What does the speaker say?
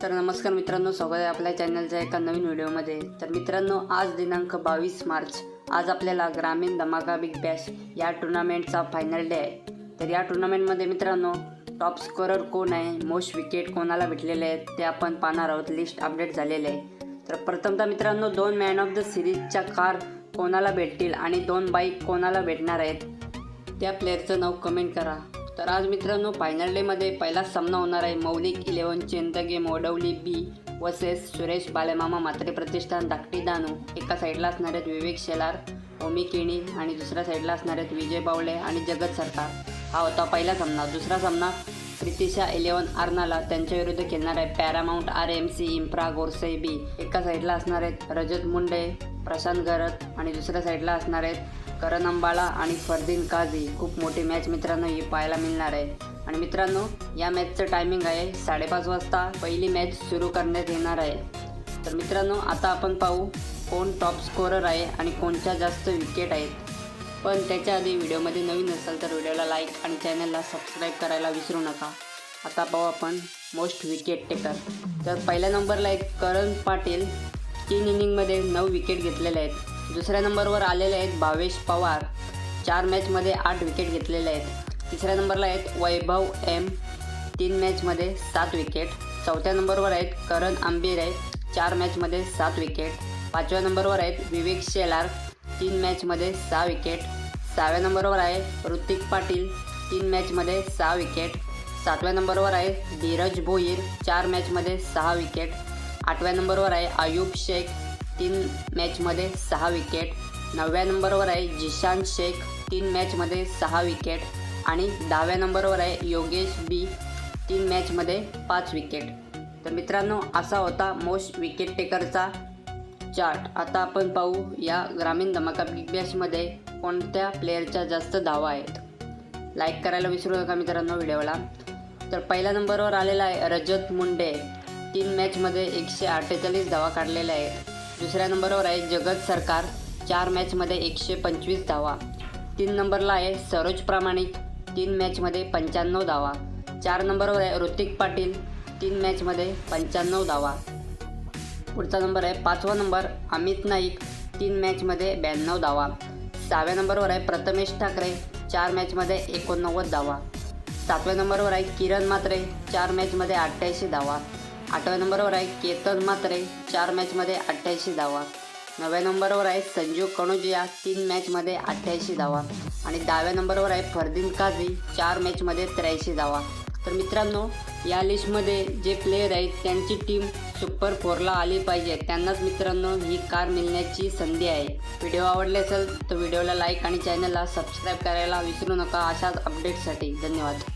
तर नमस्कार मित्रांनो, स्वागत आहे आपल्या चॅनलच्या एका नवीन व्हिडिओमध्ये। तर मित्रांनो, आज दिनांक 22 मार्च, आज आपल्याला ग्रामीण धमाका बिग बॅश या टुर्नामेंटचा फायनल डे आहे। तर या टुर्नामेंटमध्ये मित्रांनो टॉप स्कोरर कोण आहे, मोस्ट विकेट कोणाला भेटलेले आहेत ते आपण पाहणार आहोत। लिस्ट अपडेट झालेले आहे। तर प्रथमतः मित्रांनो 2 मॅन ऑफ द सिरीजच्या कार कोणाला भेटतील आणि 2 बाईक कोणाला भेटणार आहेत त्या प्लेअरचं नाव कमेंट करा। तर आज मित्रांनो फायनल डेमध्ये पहिला सामना होणार आहे मौलिक 11 चेंद गेम वडवली बी वर्सेस सुरेश बालेमामा म्हात्रे प्रतिष्ठान धाकटी दानू। एका साईडला असणार आहेत विवेक शेलार, ओमी केणी आणि दुसऱ्या साईडला असणार आहेत विजय बावळे आणि जगत सरकार। हा होता पहिला सामना। दुसरा सामना प्रितिशा 11 अर्नाला त्यांच्या विरुद्ध खेळणार आहे पॅरामाउंट RMC इम्प्रा गोरसई बी। एका साईडला असणार आहेत रजत मुंडे, प्रशांत गरत आणि दुसऱ्या साईडला असणार आहेत करण अंबाळा आणि फरदीन काझी। खूप मोठी मॅच मित्रांनो ही पाहायला मिळणार आहे। आणि मित्रांनो या मॅचचं टायमिंग आहे 5:30 वाजता पहिली मॅच सुरू करण्यात येणार आहे। तर मित्रांनो आता आपण पाहू कोण टॉप स्कोरर आहे आणि कोणच्या जास्त विकेट आहेत। पण त्याच्या आधी व्हिडिओमध्ये नवीन असाल तर व्हिडिओला लाईक आणि चॅनलला सबस्क्राईब करायला विसरू नका। आता पाहू आपण मोस्ट विकेट टेकर। तर पहिल्या नंबरला आहे करण पाटील, 3 इनिंगमध्ये 9 विकेट घेतलेले आहेत। दुसऱ्या नंबरवर आलेले आहेत भावेश पवार, 4 मॅचमध्ये 8 विकेट घेतलेले आहेत। तिसऱ्या नंबरला आहेत वैभव M, 3 मॅचमध्ये 7 विकेट। चौथ्या नंबरवर आहेत करण आंबिरे, 4 मॅचमध्ये 7 विकेट। 5व्या नंबरवर आहेत विवेक शेलार, 3 मॅचमध्ये 6 विकेट। 6व्या नंबरवर आहे ऋतिक पाटील, 3 मॅचमध्ये 6 विकेट। 7व्या नंबरवर आहे धीरज भोईर, 4 मॅचमध्ये 6 विकेट। 8व्या नंबरवर आहे आयुब शेख, 3 मॅचमध्ये 6 विकेट। 9व्या नंबरवर आहे जिशान शेख, 3 मॅचमध्ये 6 विकेट। आणि 10व्या नंबरवर आहे योगेश बी, 3 मॅचमध्ये 5 विकेट। तर मित्रांनो असा होता मोस्ट विकेट टेकरचा चार्ट। आता आपण पाहू या ग्रामीण धमाका बिग बॅशमध्ये कोणत्या प्लेअरच्या जास्त धावा आहेत। लाईक करायला विसरू नका मित्रांनो व्हिडिओला। तर पहिल्या नंबरवर आलेला आहे रजत मुंडे, 3 मॅचमध्ये 148 धावा काढलेल्या आहेत। दुसऱ्या नंबरवर आहे जगत सरकार, 4 मॅचमध्ये 125 धावा। 3 नंबरला आहे सरोज प्रामाणिक, 3 मॅचमध्ये 95 धावा। 4 नंबरवर आहे ऋतिक पाटील, 3 मॅचमध्ये 95 धावा। पुढचा नंबर आहे 5वा नंबर अमित नाईक, 3 मॅचमध्ये 92 धावा। 6व्या नंबरवर आहे प्रथमेश ठाकरे, 4 मॅचमध्ये 89 धावा। 7व्या नंबरवर आहे किरण म्हात्रे, 4 मॅचमध्ये 88 धावा। 8व्या नंबरवर आहे केतन म्हात्रे, 4 मॅचमध्ये 88 धावा। 9व्या नंबरवर आहे संजू कणोजिया, 3 मॅचमध्ये 88 धावा। आणि 10व्या नंबरवर आहे फरदीन काझी, 4 मॅचमध्ये 83 धावा। तर मित्रांनो या लिस्टमध्ये जे प्लेयर आहेत त्यांची टीम सुपर 4ला आली पाहिजे, त्यांनाच मित्रांनो ही कार मिळण्याची संधी आहे। व्हिडिओ आवडले असेल तर व्हिडिओला लाईक आणि चॅनलला सबस्क्राईब करायला विसरू नका अशाच अपडेट्ससाठी। धन्यवाद।